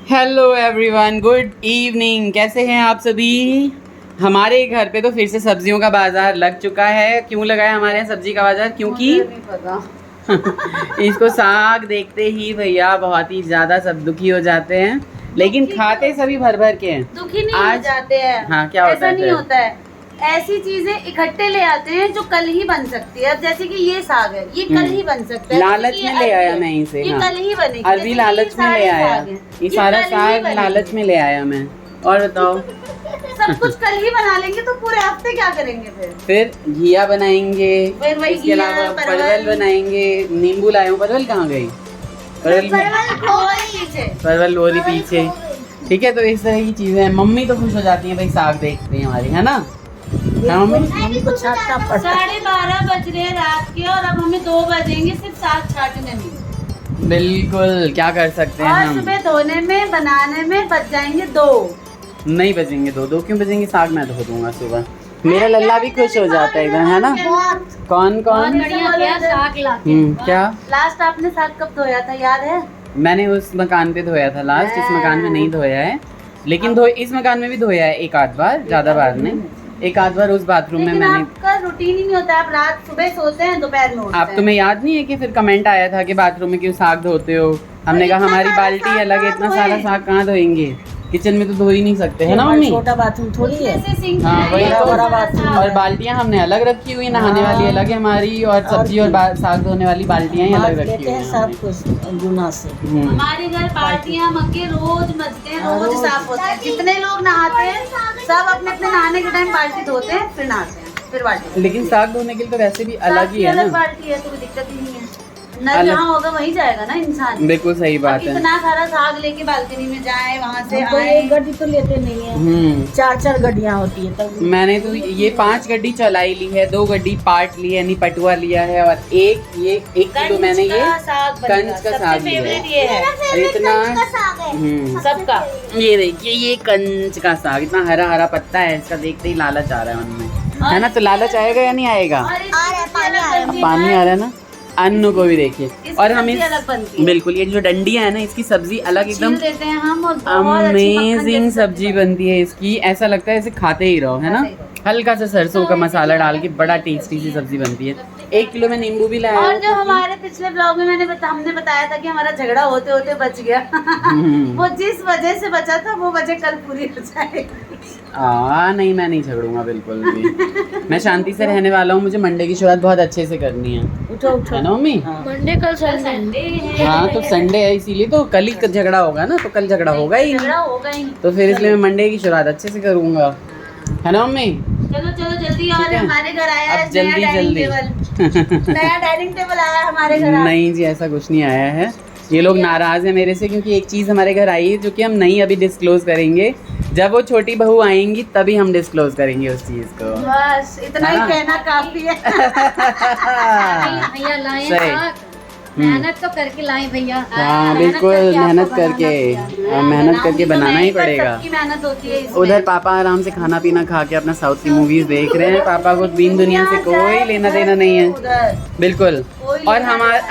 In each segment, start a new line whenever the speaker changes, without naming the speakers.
Hello everyone, good evening. कैसे हैं आप सभी? हमारे घर पे तो फिर से सब्जियों का बाज़ार लग चुका है। क्यों लगा है हमारे यहाँ सब्जी का बाज़ार? क्योंकि
नहीं पता।
इसको साग देखते ही भैया बहुत ही ज़्यादा सब दुखी हो जाते हैं, लेकिन खाते सभी भर भर के हैं।
दुखी नहीं हो जाते हैं।
हाँ, क्या होता
ऐसा
है
नहीं
फिर?
होता है। ऐसी चीजें इकट्ठे ले आते हैं जो कल ही बन सकती है। अब जैसे कि ये साग है, ये कल ही बन सकता है।
लालच
जैसे कि
में ले
ये
आया
अरबी
मैं
है,
इसे।
ये
हाँ,
कल ही बनेगी।
अरबी
जैसे
लालच
कि
में ले आया।
साग हैं,
ये सारा
कल ही
साग
बनेगी।
लालच में ले आया मैं। और बताओ,
सब कुछ कल ही बना लेंगे तो पूरे हफ्ते क्या करेंगे
फिर घिया बनाएंगे,
फिर वही
इसके
घिया,
अलावा
परवल
परवल बनाएंगे। नींबू लाए हूँ। परवल कहाँ गई? परवल लोरी पीछे। ठीक है, तो इस तरह की चीजें हैं। मम्मी तो खुश हो जाती है भाई साग देखते हैं हमारी, है ना? हाँ मम्मी।
12:30 बज रहे हैं रात के और अब हमें 2 बजेंगे सिर्फ साग छाटने में।
बिल्कुल, क्या कर सकते हैं
और
हम।
सुबह धोने में बनाने में बच जाएंगे 2।
नहीं बजेंगे दो क्यों बजेंगे? साग मैं धो दूंगा सुबह। मेरा लल्ला भी खुश हो जाता है एकदम, है ना? कौन कौन? क्या?
लास्ट आपने साग कब धोया था, याद है?
मैंने उस मकान पे धोया था लास्ट, इस मकान में नहीं धोया है। लेकिन इस मकान में भी धोया है एक आध बार, ज्यादा बार नहीं। एक आध बार उस बाथरूम में
लेकिन
मैंने।
आपका रूटीन ही नहीं होता। आप रात सुबह सोते हैं, दोपहर में उठते
आप
हैं।
तुम्हें याद नहीं है कि फिर कमेंट आया था कि बाथरूम में क्यों साग धोते हो? हमने कहा
इतना
हमारी
सारा
बाल्टी
साग
अलग है,
कहाँ
इतना
धोए?
सारा साग कहाँ धोएंगे? किचन में तो धो ही नहीं सकते, है ना मम्मी?
छोटा बाथरूम थोड़ी है।
उसमें से सिंक
हाँ,
है,
वही
ये
तो।
बड़ा बाथरूम
और
है।
बाल्टियाँ हमने अलग रखी हुई, नहाने
हाँ।
वाली अलग है हमारी, और सब्जी और साग धोने वाली बाल्टियाँ ही अलग
बांट
रखी
लेते
हुई
हैं
हैं
सब
हमने।
कुछ गुना से।
हमारे घर बाल्टियां मग्गे रोज मजते हैं,
हाँ,
रोज
रोज।
साफ होते हैं। जितने लोग नहाते हैं सब अपने अपने नहाने के टाइम बाल्टी धोते हैं, फिर नहाते हैं, फिर बाल्टी।
लेकिन साग धोने के लिए तो वैसे भी अलग
साग
ही
की
है
अलग
ना।
बाल्टी है तो कोई दिक्कत ही नहीं है। नल
अलग।
जहाँ होगा वहीं जाएगा ना इंसान।
बिल्कुल सही
अब
बात है।
इतना सारा साग लेके बालकनी में जाए, वहाँ से
हम तो
आए।
एक गड्डी तो लेते नहीं है, 4-4 गड्डियाँ होती है तब।
मैंने तो ये 5 गड्डी चलाई ली है, 2 गड्डी पाट ली है, यानी पटुआ लिया है, और एक किलो मैंने ये
साग
कंच का साग लिया
फेवरेट
है।
ये है
और इतना
सबका।
ये देखिए, ये कंच का साग, इतना हरा हरा पत्ता है इसका, देखते ही लालच आ रहा है मन में, है ना? तो लालच आएगा या नहीं आएगा? पानी आ रहा है ना। अन्नू को भी देखिए। और हम बिल्कुल, ये जो डंडियाँ है ना, इसकी सब्जी अलग एकदम
देते हैं हम और बहुत अच्छी मक्खन
अमेजिंग
जैसी
सब्जी बनती है इसकी। ऐसा लगता है इसे खाते ही रहो, है ना? हल्का सा सरसों का मसाला डाल के बड़ा टेस्टी सी सब्जी बनती है। 1 किलो में नींबू भी लाया
और
है,
जो हमारे पिछले ब्लॉग में हमने बताया था कि हमारा झगड़ा होते होते बच गया। वो जिस वजह से बचा था वो वजह कल पूरी हो जाएगी।
नहीं, मैं नहीं झगड़ूंगा बिल्कुल भी। मैं शांति से रहने वाला हूँ। मुझे मंडे की शुरुआत बहुत अच्छे से करनी है,
उठो उठो।
है ना मम्मी?
मंडे कल संडे है।
हाँ, तो संडे है इसीलिए तो कल ही झगड़ा होगा ना, तो कल झगड़ा होगा ही
झगड़ा
नहीं।
होगा ही नहीं।
तो फिर इसलिए मैं मंडे की शुरुआत अच्छे से करूँगा, है ना मम्मी?
चलो चलो जल्दी। और
ठीक है।
हमारे घर आया है
अब जल्दी
नया डाइनिंग टेबल आया हमारे घर।
नहीं जी, ऐसा कुछ नहीं आया है। ये लोग नाराज है मेरे से क्योंकि एक चीज़ हमारे घर आई है जो कि हम नहीं अभी डिस्क्लोज करेंगे। जब वो छोटी बहू आएंगी तभी हम डिस्क्लोज करेंगे उस चीज़ को।
बस इतना ही कहना काफी है।
भैया लाए
सही।
साग, मेहनत तो करके लाए भैया।
हाँ बिल्कुल, मेहनत करके, मेहनत करके बनाना ही पड़ेगा।
सबकी मेहनत होती है इसमें।
उधर पापा आराम से खाना पीना खा के अपना साउथ की मूवीज देख रहे हैं। पापा को दीन दुनिया से कोई लेना देना नहीं है,
उधर
बिल्कुल। और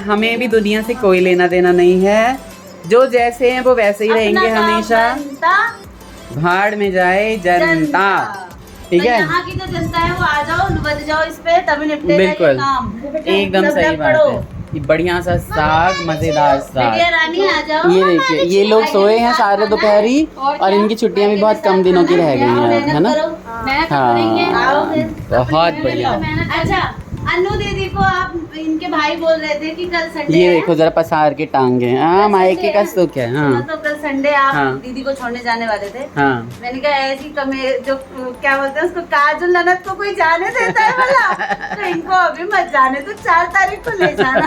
हमें भी दुनिया से कोई लेना देना नहीं है। जो जैसे हैं वो वैसे ही रहेंगे
अपना काम
हमेशा।
बनता,
भाड़ में जाए जनता, ठीक
तो
है?
यहाँ की जो जनता है वो आ जाओ, बज जाओ इस पे, तभी निपटेगा ये
बिल्कुल,
काम।
एकदम
सब
सही
लग
बात
पड़ो।
है। ये बढ़िया सा साग, मजेदार साग।
बिटिया रानी आ जाओ।
ये देखिए, ये लोग सोए हैं सारे दोपहरी, और इनकी छुट्टियां भी बहुत कम दिनों की रह गई हैं, है ना? हाँ, बहुत बढ़िया।
अच्छा, अन्नू दीदी को आप इनके भाई बोल रहे थे कि कल संडे
ये
है।
देखो जरा पसार के टांगे। हाँ, मायके का सुख है। हाँ
तो कल संडे आप
हाँ।
दीदी को छोड़ने जाने वाले थे।
हाँ।
मैंने कहा ऐसी कमे जो क्या बोलते हैं उसको, काजल ननद को कोई जाने देता है भला? तो इनको अभी मत जाने तो 4 तारीख को ले जाना।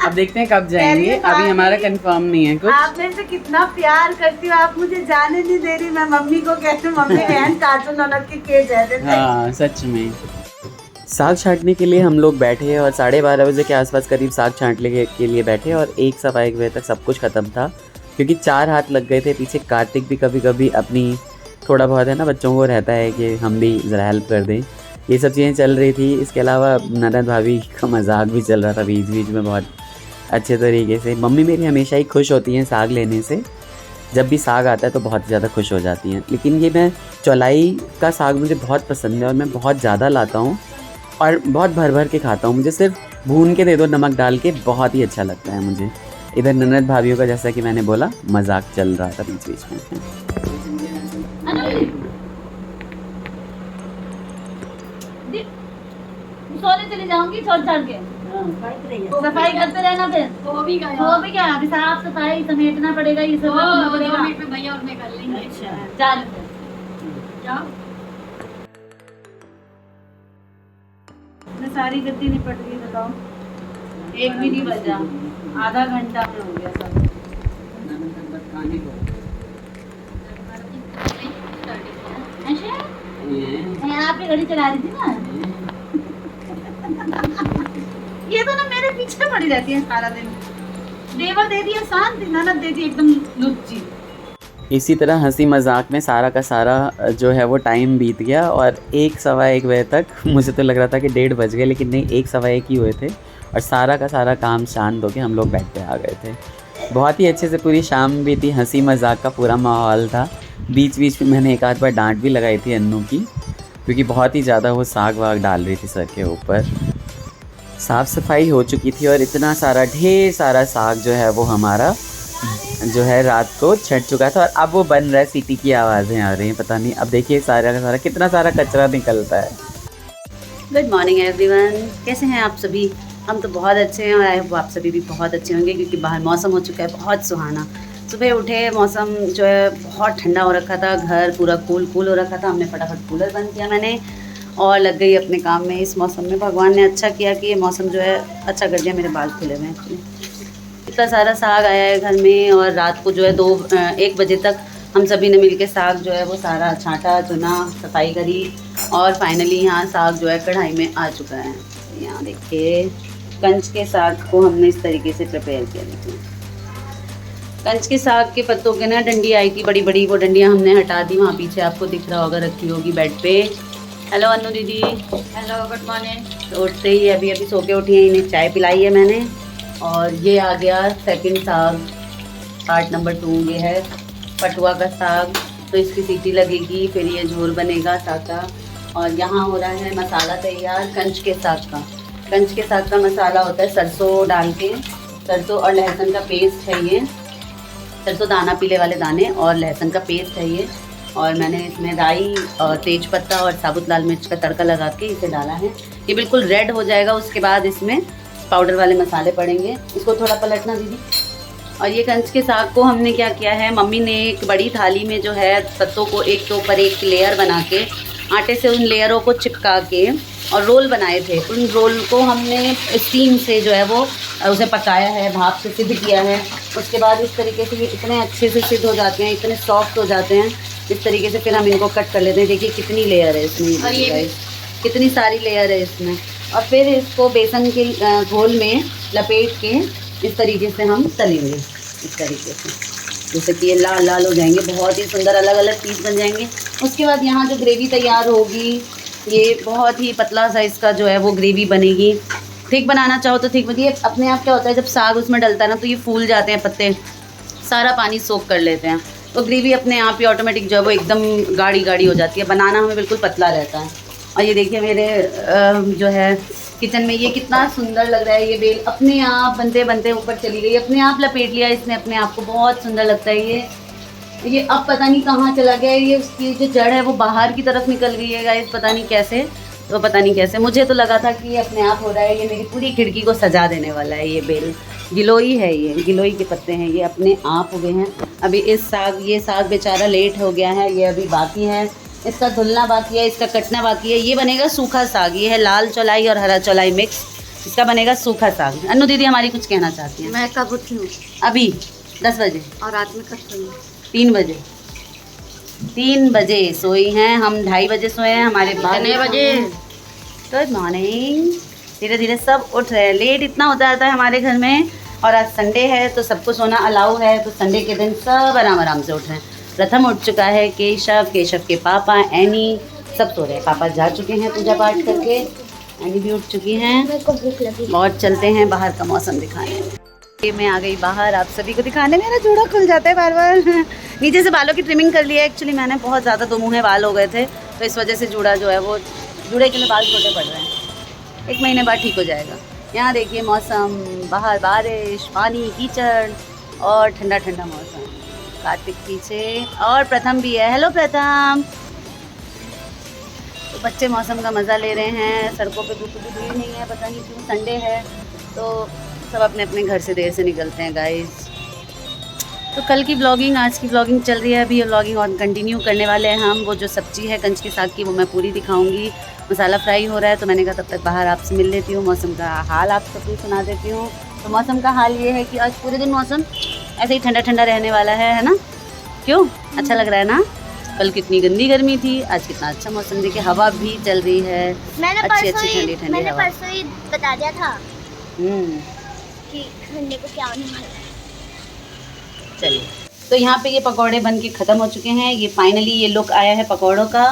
अब देखते हैं कब जाएंगे, अभी हमारा कंफर्म नहीं है कुछ।
आप मेरे से कितना प्यार करती हो, आप मुझे जाने नहीं दे रही। मैं मम्मी को कहती हूँ, मम्मी बहन काजल ननद की के जा देते।
हाँ सच में। साग छांटने के लिए हम लोग बैठे और 12:30 बजे के आसपास करीब साग छांटने के लिए बैठे, और 1 बजे तक सब कुछ ख़त्म था क्योंकि 4 हाथ लग गए थे। पीछे कार्तिक भी कभी कभी अपनी थोड़ा बहुत है ना, बच्चों को रहता है कि हम भी ज़रा हेल्प कर दें। ये सब चीज़ें चल रही थी। इसके अलावा ननद भाभी का मजाक भी चल रहा था बीच बीच में बहुत अच्छे तरीके से। मम्मी मेरी हमेशा ही खुश होती हैं साग लेने से, जब भी साग आता है तो बहुत ज़्यादा खुश हो जाती हैं। लेकिन ये मैं चौलाई का साग मुझे बहुत पसंद है और मैं बहुत ज़्यादा लाता हूँ और बहुत भर भर के खाता हूँ। मुझे सिर्फ भून के दे दो नमक डाल के, बहुत ही अच्छा लगता है मुझे। इधर ननद भाभीयों का, जैसा कि मैंने बोला, मजाक चल रहा था बीच बीच में।
सोने चली जाऊंगी छोड़ छाड़ के। सफाई करते रहना, फिर वो भी क्या, अभी साफ सफाई समेटना पड़ेगा, ये सब रखना पड़ेगा। 2 मिनट में भैया और मैं कर लेंगे। अच्छा चल जाओ। मैं सारी गद्दी निपट गई, बताओ। 1 भी नहीं बजा, आधा घंटा में हो गया सब। आपकी गाड़ी चला रही थी ना। ये तो ना मेरे पीछे पड़ी रहती है सारा दिन। देवर दे दिया शांति, ननद दे दी एकदम लुच्ची।
इसी तरह हंसी मजाक में सारा का सारा जो है वो टाइम बीत गया और 1 सवा 1 बजे तक, मुझे तो लग रहा था कि 1:30 बज गए, लेकिन नहीं, 1 सवा 1 ही हुए थे और सारा का सारा काम शांत होके हम लोग बेड पे आ गए थे। बहुत ही अच्छे से पूरी शाम बीती, हंसी मजाक का पूरा माहौल था। बीच बीच में मैंने एक आध बार डांट भी लगाई थी अन्नू की, क्योंकि बहुत ही ज़्यादा वो साग वाग डाल रही थी सर के ऊपर। साफ़ सफाई हो चुकी थी और इतना सारा ढेर सारा साग जो है वो हमारा जो है रात को छट चुका था और अब वो बन रहा है। सीटी की आवाज़ें आ रही हैं, पता नहीं। अब देखिए सारा का सारा कितना सारा कचरा निकलता है।
गुड मॉर्निंग एवरीवन, कैसे हैं आप सभी? हम तो बहुत अच्छे हैं और आई होप आप सभी भी बहुत अच्छे होंगे, क्योंकि बाहर मौसम हो चुका है बहुत सुहाना। सुबह उठे, मौसम जो है बहुत ठंडा हो रखा था, घर पूरा कूल हो रखा था। हमने फटाफट कूलर बंद किया मैंने और लग गई अपने काम में। इस मौसम में भगवान ने अच्छा किया कि ये मौसम जो है अच्छा कर दिया। मेरे बाल खुले हुए हैं एक्चुअली। इतना सारा साग आया है घर में और रात को जो है 1 बजे तक हम सभी ने मिलके साग जो है वो सारा छांटा, चुना, सफाई करी और फाइनली यहाँ साग जो है कढ़ाई में आ चुका है। यहाँ देखिए, कंच के साग को हमने इस तरीके से प्रिपेयर किया। देखिए, कंच के साग के पत्तों के ना डंडी आई थी बड़ी बड़ी, वो डंडियाँ हमने हटा दी। वहाँ पीछे आपको दिख रहा होगा, रखी होगी बेड पे। हेलो अनु दीदी।
Hello, good morning.
तो उठते ही अभी सो के उठी है, इन्हें चाय पिलाई है मैंने। और ये आ गया सेकंड साग, पार्ट नंबर 2। ये है पटुआ का साग, तो इसकी सीटी लगेगी, फिर ये झोल बनेगा साग का। और यहाँ हो रहा है मसाला तैयार कंच के साग का। कंच के साग का मसाला होता है सरसों डाल के, सरसों और लहसुन का पेस्ट है ये। सरसों दाना, पीले वाले दाने और लहसुन का पेस्ट है ये। और मैंने इसमें राई और तेज पत्ता और साबुत लाल मिर्च का तड़का लगा के इसे डाला है। ये बिल्कुल रेड हो जाएगा, उसके बाद इसमें पाउडर वाले मसाले पड़ेंगे। इसको थोड़ा पलटना दीदी। और ये कंच के साग को हमने क्या किया है, मम्मी ने एक बड़ी थाली में जो है पत्तों को एक के ऊपर एक लेयर बना के आटे से उन लेयरों को चिपका के और रोल बनाए थे। उन रोल को हमने स्टीम से जो है वो उसे पकाया है, भाप से सिद्ध किया है। उसके बाद इस तरीके से ये इतने अच्छे से सिद्ध हो जाते हैं, इतने सॉफ्ट हो जाते हैं। इस तरीके से फिर हम इनको कट कर लेते हैं। देखिए कितनी लेयर है इसमें, और ये कितनी सारी लेयर है इसमें। और फिर इसको बेसन के घोल में लपेट के इस तरीके से हम तलेंगे, इस तरीके से, जैसे कि ये लाल लाल हो जाएंगे, बहुत ही सुंदर अलग अलग पीस बन जाएंगे। उसके बाद यहाँ जो ग्रेवी तैयार होगी, ये बहुत ही पतला साइज़ का जो है वो ग्रेवी बनेगी। थिक बनाना चाहो तो थिक बनिए। अपने आप क्या होता है, जब साग उसमें डलता है ना तो ये फूल जाते हैं पत्ते, सारा पानी सोख कर लेते हैं, तो ग्रेवी अपने आप ही ऑटोमेटिक जो है वो एकदम गाढ़ी गाढ़ी हो जाती है। बनाना हमें बिल्कुल पतला रहता है। और ये देखिए मेरे जो है किचन में ये कितना सुंदर लग रहा है। ये बेल अपने आप बनते बनते ऊपर चली गई, अपने आप लपेट लिया इसने अपने आप को, बहुत सुंदर लगता है ये। अब पता नहीं कहाँ चला गया ये, उसकी जो जड़ है वो बाहर की तरफ निकल गई है गाइस, पता नहीं कैसे, तो पता नहीं कैसे। मुझे तो लगा था कि ये अपने आप हो रहा है। ये मेरी पूरी खिड़की को सजा देने वाला है। ये बेल गिलोई है, ये गिलोई के पत्ते हैं, ये अपने आप हो गए हैं। अभी ये साग बेचारा लेट हो गया है, ये अभी बाकी है, इसका धुलना बाकी है, इसका कटना बाकी है। ये बनेगा सूखा साग, ये है लाल चौलाई और हरा चौलाई मिक्स, इसका बनेगा सूखा साग। अनु दीदी हमारी कुछ कहना चाहती हैं?
मैं कब उठी हूँ?
अभी 10 बजे।
और रात में कब सोई?
3 बजे। 3 बजे सोई हैं हम, 2:30 बजे सोए हैं। हमारे
कितने बजे?
Good morning. धीरे धीरे सब उठ रहे हैं, लेट इतना होता रहता है हमारे घर में। और आज संडे है तो सबको सोना अलाउ है, तो संडे के दिन सब आराम से उठ रहे हैं। प्रथम उठ चुका है, केशव के पापा, एनी सब सो रहे हैं। पापा जा चुके हैं पूजा पाठ करके, एनी भी उठ चुकी हैं। और चलते हैं बाहर का मौसम दिखाने। ये मैं आ गई बाहर आप सभी को दिखाने। मेरा जूड़ा खुल जाता है बार बार। नीचे से बालों की ट्रिमिंग कर ली है। एक्चुअली मैंने बहुत ज़्यादा दो मुँहे बाल हो गए थे, तो इस वजह से जूड़ा जो है वो जूड़े के लिए बाल छोटे पड़ रहे हैं। 1 महीने बाद ठीक हो जाएगा। यहाँ देखिए मौसम, बाहर बारिश, पानी, कीचड़ और ठंडा ठंडा मौसम। कार्तिक पीछे और प्रथम भी है। हेलो प्रथम। तो बच्चे मौसम का मज़ा ले रहे हैं। सड़कों पे बिल्कुल भी भीड़ नहीं है, पता नहीं क्यों, संडे है तो सब अपने अपने घर से देर से निकलते हैं गाइस। तो कल की ब्लॉगिंग, आज की ब्लॉगिंग चल रही है। अभी ये ब्लॉगिंग और कंटिन्यू करने वाले हैं हम। वो जो सब्जी है कंच के साग की वो मैं पूरी दिखाऊंगी। मसाला फ्राई हो रहा है तो मैंने कहा तब तक बाहर आपसे मिल लेती हूँ, मौसम का हाल आप सबको सुना देती हूँ। तो मौसम का हाल ये है कि आज पूरे दिन मौसम ऐसे ही ठंडा ठंडा रहने वाला है ना? क्यों, अच्छा लग रहा है ना? कल कितनी गंदी गर्मी थी, आज कितना अच्छा मौसम। देखिए हवा भी चल रही है, अच्छी ठंडी ठंडी हवा।
परसों ही बता दिया था कि ठंडे को क्या होने वाला है।
चलिए, तो यहाँ पे ये पकौड़े बन के ख़त्म हो चुके हैं। ये फाइनली ये लुक आया है पकौड़ों का,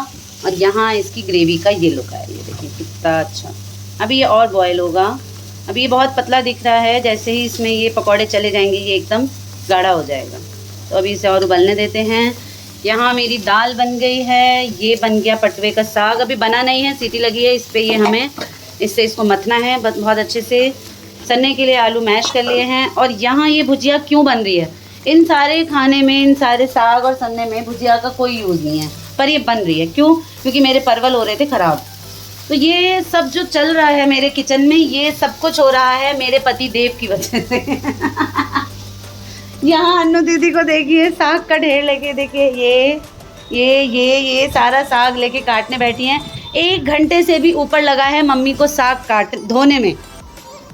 और यहाँ इसकी ग्रेवी का ये लुक आया। ये देखिए कितना अच्छा। अभी ये और बॉयल होगा। अभी ये बहुत पतला दिख रहा है, जैसे ही इसमें ये पकौड़े चले जाएंगे ये एकदम गाढ़ा हो जाएगा। तो अभी इसे और उबलने देते हैं। यहाँ मेरी दाल बन गई है। ये बन गया पटवे का साग, अभी बना नहीं है, सीटी लगी है इस पर। ये हमें इससे इसको मथना है बहुत अच्छे से। सन्ने के लिए आलू मैश कर लिए हैं। और यहाँ ये भुजिया क्यों बन रही है? इन सारे खाने में, इन सारे साग और सन्ने में भुजिया का कोई यूज़ नहीं है, पर ये बन रही है। क्यों? क्योंकि मेरे परवल हो रहे थे ख़राब। तो ये सब जो चल रहा है मेरे किचन में, ये सब कुछ हो रहा है मेरे पति देव की वजह से। यहाँ अन्नू दीदी को देखिए, साग का ढेर लेके, देखिए ये सारा साग लेके काटने बैठी हैं। 1 घंटे से भी ऊपर लगा है मम्मी को साग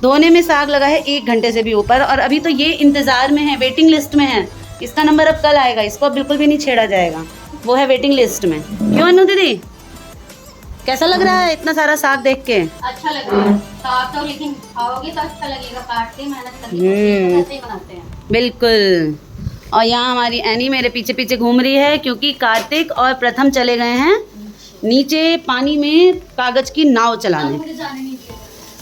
धोने में साग लगा है 1 घंटे से भी ऊपर। और अभी तो ये इंतज़ार में है, वेटिंग लिस्ट में है। इसका नंबर अब कल आएगा, इसको अब बिल्कुल भी नहीं छेड़ा जाएगा, वो है वेटिंग लिस्ट में। क्यों अनु दीदी, कैसा लग रहा है इतना सारा साग देख के?
अच्छा लग रहा है साग तो, लेकिन खाओगे तो अच्छा लगेगा। काटते मेहनत करके ऐसे ही बनाते हैं।
बिल्कुल। और यहाँ हमारी एनी मेरे पीछे पीछे घूम रही है, क्योंकि कार्तिक और प्रथम चले गए हैं नीचे पानी में कागज़ की नाव चलाने।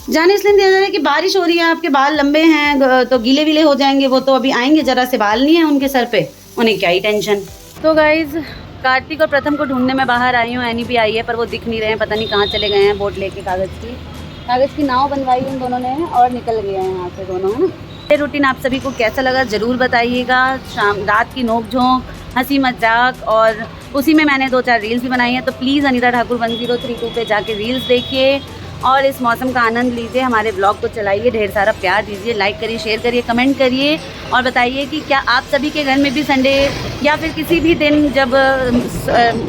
जाने इसलिए दिया जा रहा है कि बारिश हो रही है, आपके बाल लंबे हैं तो गीले वीले हो जाएंगे। वो तो अभी आएंगे, ज़रा से बाल नहीं है उनके सर पे, उन्हें क्या ही टेंशन। तो गाइज़ कार्तिक और प्रथम को ढूंढने में बाहर आई हूँ। एनी भी आई है पर वो दिख नहीं रहे हैं, पता नहीं कहाँ चले गए हैं। बोट लेके कागज़ की नाव बनवाई उन दोनों ने और निकल गए हैं यहाँ से दोनों, है ना? ये रूटीन आप सभी को कैसा लगा ज़रूर बताइएगा। रात की नोक झोंक, हंसी मजाक, और उसी में मैंने 2-4 रील्स भी बनाई हैं। तो प्लीज़ अनीता ठाकुर 1032 पे जाके रील्स देखिए और इस मौसम का आनंद लीजिए। हमारे ब्लॉग को चलाइए, ढेर सारा प्यार दीजिए, लाइक करिए, शेयर करिए, कमेंट करिए, और बताइए कि क्या आप सभी के घर में भी संडे या फिर किसी भी दिन जब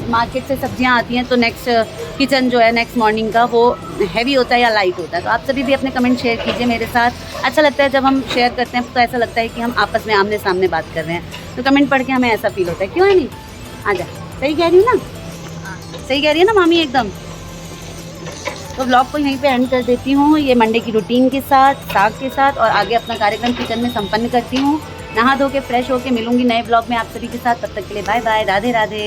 मार्केट से सब्जियां आती हैं तो नेक्स्ट किचन जो है नेक्स्ट मॉर्निंग का वो हैवी होता है या लाइट होता है। तो आप सभी भी अपने कमेंट शेयर कीजिए मेरे साथ। अच्छा लगता है जब हम शेयर करते हैं, तो ऐसा लगता है कि हम आपस में आमने सामने बात कर रहे हैं। तो कमेंट पढ़ के हमें ऐसा फील होता है। क्यों है नहीं? आजा, सही कह रही हूँ ना? सही कह रही है ना मामी एकदम? तो ब्लॉग को यहीं पे एंड कर देती हूँ, ये मंडे की रूटीन के साथ, साग के साथ, और आगे अपना कार्यक्रम किचन में संपन्न करती हूँ। नहा धो के फ्रेश होके मिलूंगी नए ब्लॉग में आप सभी के साथ। तब तक के लिए बाय बाय, राधे राधे।